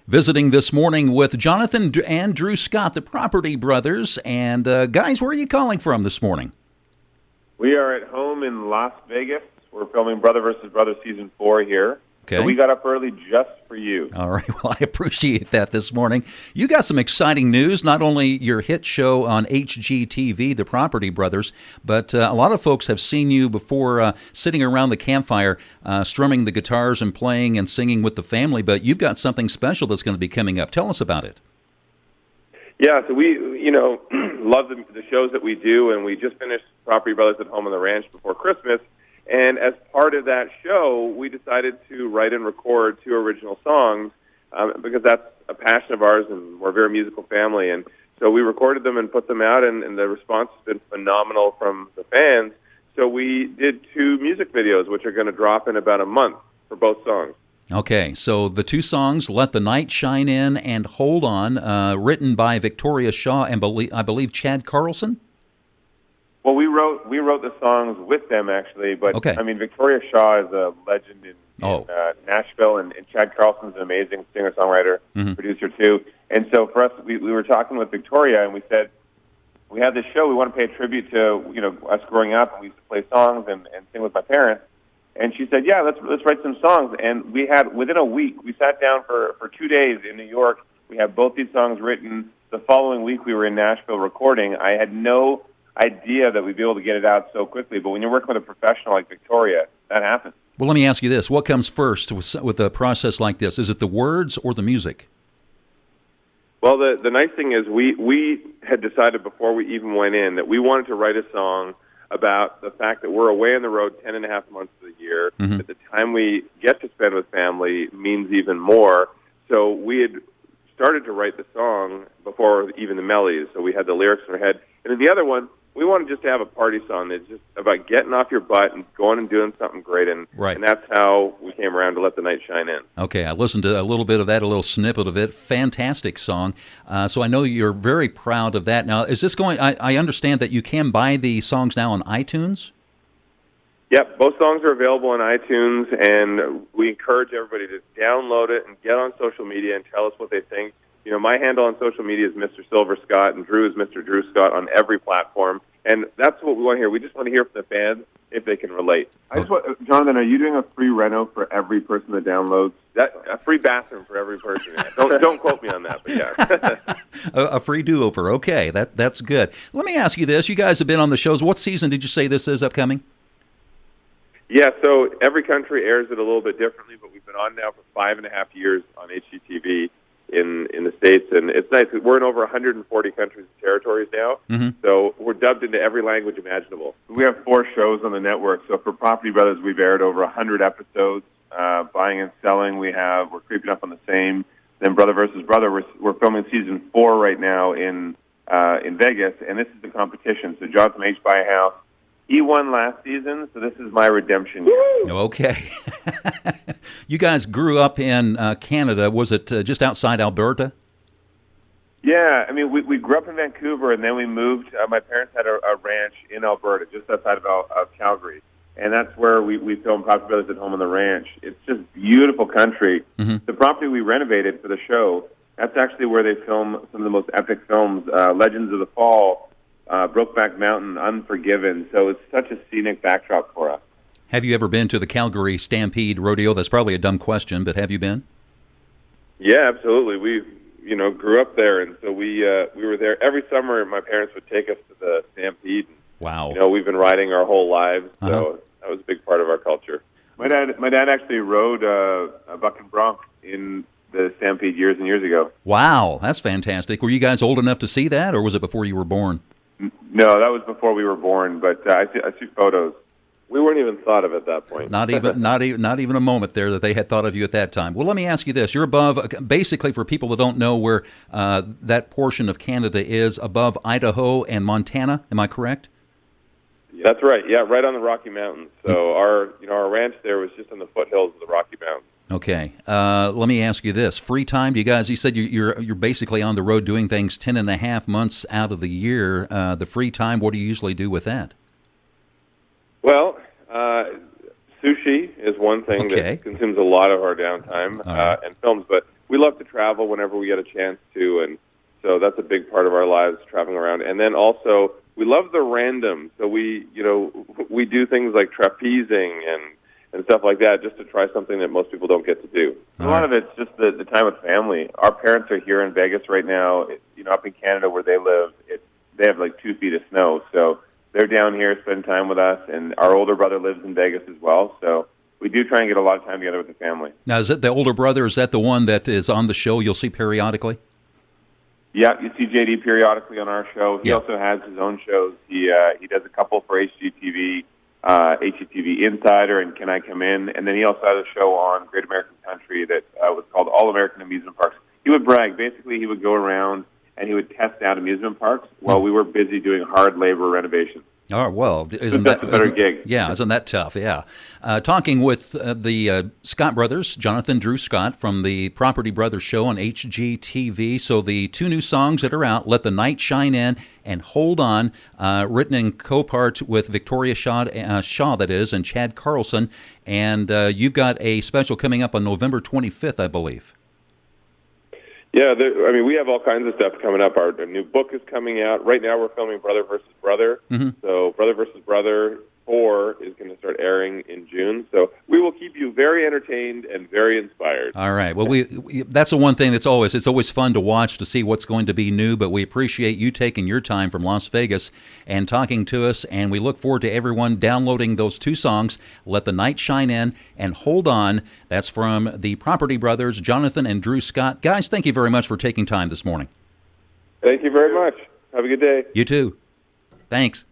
Visiting this morning with Jonathan and Drew Scott, the Property Brothers. And guys, where are you calling from this morning? We are at home in Las Vegas. We're filming Brother vs. Brother Season 4 here. Okay. So we got up early just for you. All right. Well, I appreciate that this morning. You got some exciting news, not only your hit show on HGTV, The Property Brothers, but a lot of folks have seen you before sitting around the campfire, strumming the guitars and playing and singing with the family, but you've got something special that's going to be coming up. Tell us about it. Yeah, so we, love the shows that we do, and we just finished Property Brothers at Home on the Ranch before Christmas. And as part of that show, we decided to write and record 2 original songs because that's a passion of ours, and we're a very musical family. And so we recorded them and put them out, and the response has been phenomenal from the fans. So we did 2 music videos, which are going to drop in about a month for both songs. Okay, so the 2 songs, Let the Night Shine In and Hold On, written by Victoria Shaw and I believe Chad Carlson? Well, we wrote the songs with them, actually, but, okay. I mean, Victoria Shaw is a legend in Nashville, and Chad Carlson's an amazing singer-songwriter, producer, too. And so for us, we were talking with Victoria, and we said, we have this show, we want to pay a tribute to, us growing up, and we used to play songs and sing with my parents. And she said, yeah, let's write some songs. And we had, within a week, we sat down for 2 days in New York. We had both these songs written. The following week, we were in Nashville recording. I had no idea that we'd be able to get it out so quickly. But when you're working with a professional like Victoria, that happens. Well, let me ask you this. What comes first with a process like this? Is it the words or the music? Well, the nice thing is we had decided before we even went in that we wanted to write a song about the fact that we're away on the road 10 and a half months of the year, that the time we get to spend with family means even more. So we had started to write the song before even the melodies, so we had the lyrics in our head. And then the other one, we wanted just to have a party song that's just about getting off your butt and going and doing something great, and that's how we came around to Let the Night Shine In. Okay, I listened to a little bit of that, a little snippet of it. Fantastic song. So I know you're very proud of that. Now, is this going, I understand that you can buy the songs now on iTunes? Yep, both songs are available on iTunes, and we encourage everybody to download it and get on social media and tell us what they think. My handle on social media is Mr. Silver Scott, and Drew is Mr. Drew Scott on every platform. And that's what we want to hear. We just want to hear from the fans if they can relate. Jonathan, are you doing a free reno for every person that downloads? A free bathroom for every person. Don't quote me on that, but yeah. A free do-over. Okay, that's good. Let me ask you this. You guys have been on the shows. What season did you say this is upcoming? Yeah, so every country airs it a little bit differently, but we've been on now for 5.5 years on HGTV in the States, and it's nice. We're in over 140 countries and territories now, so we're dubbed into every language imaginable. We have 4 shows on the network, so for Property Brothers, we've aired over 100 episodes. Buying and Selling, we're creeping up on the same. Then Brother vs. Brother, we're filming Season 4 right now in Vegas, and this is the competition. So Jonathan H. buy a house. He won last season, so this is my redemption year. Okay. You guys grew up in Canada. Was it just outside Alberta? Yeah, I mean, we grew up in Vancouver, and then we moved. My parents had a ranch in Alberta, just outside of Calgary. And that's where we filmed Property Brothers at Home on the Ranch. It's just beautiful country. The property we renovated for the show, that's actually where they film some of the most epic films, Legends of the Fall, Brokeback Mountain, Unforgiven. So it's such a scenic backdrop for us. Have you ever been to the Calgary Stampede Rodeo? That's probably a dumb question, but have you been? Yeah, absolutely. We grew up there, and so we were there every summer. My parents would take us to the Stampede. Wow. We've been riding our whole lives, so that was a big part of our culture. My dad actually rode a buck and bronc in the Stampede years and years ago. Wow, that's fantastic. Were you guys old enough to see that, or was it before you were born? No, that was before we were born, but I see photos. We weren't even thought of at that point. Not even a moment there that they had thought of you at that time. Well, let me ask you this. You're above, basically for people that don't know where that portion of Canada is, above Idaho and Montana. Am I correct? That's right. Yeah, right on the Rocky Mountains. So our ranch there was just on the foothills of the Rocky Mountains. Okay. Let me ask you this. Free time, you said you're basically on the road doing things 10.5 months out of the year. The free time, what do you usually do with that? Well, Sushi is one thing that consumes a lot of our downtime and films, but we love to travel whenever we get a chance to, and so that's a big part of our lives, traveling around. And then also, we love the random, so we do things like trapezing and stuff like that, just to try something that most people don't get to do. A lot of it's just the time with family. Our parents are here in Vegas right now. Up in Canada where they live, they have like 2 feet of snow, so they're down here, spend time with us, and our older brother lives in Vegas as well, so we do try and get a lot of time together with the family. Now, is it the older brother, is that the one that is on the show you'll see periodically? Yeah, you see JD periodically on our show. He also has his own shows. He does a couple for HGTV, HGTV Insider and Can I Come In? And then he also has a show on Great American Country that was called All American Amusement Parks. He would brag. Basically, he would go around and he would test out amusement parks while we were busy doing hard labor renovations. Oh, well, isn't that a better gig? Yeah, isn't that tough? Yeah. Talking with the Scott brothers, Jonathan, Drew Scott, from the Property Brothers show on HGTV. So the 2 new songs that are out, Let the Night Shine In and Hold On, written in co-part with Victoria Shaw, that is, and Chad Carlson. And you've got a special coming up on November 25th, I believe. Yeah, we have all kinds of stuff coming up. Our new book is coming out. Right now we're filming Brother versus Brother. So Brother versus Brother 4 is going to start airing in June. So we will keep you very entertained and very inspired. All right. Well, that's the one thing it's always fun to watch to see what's going to be new, but we appreciate you taking your time from Las Vegas and talking to us, and we look forward to everyone downloading those 2 songs, Let the Night Shine In and Hold On. That's from the Property Brothers, Jonathan and Drew Scott. Guys, thank you very much for taking time this morning. Thank you very much. Have a good day. You too. Thanks.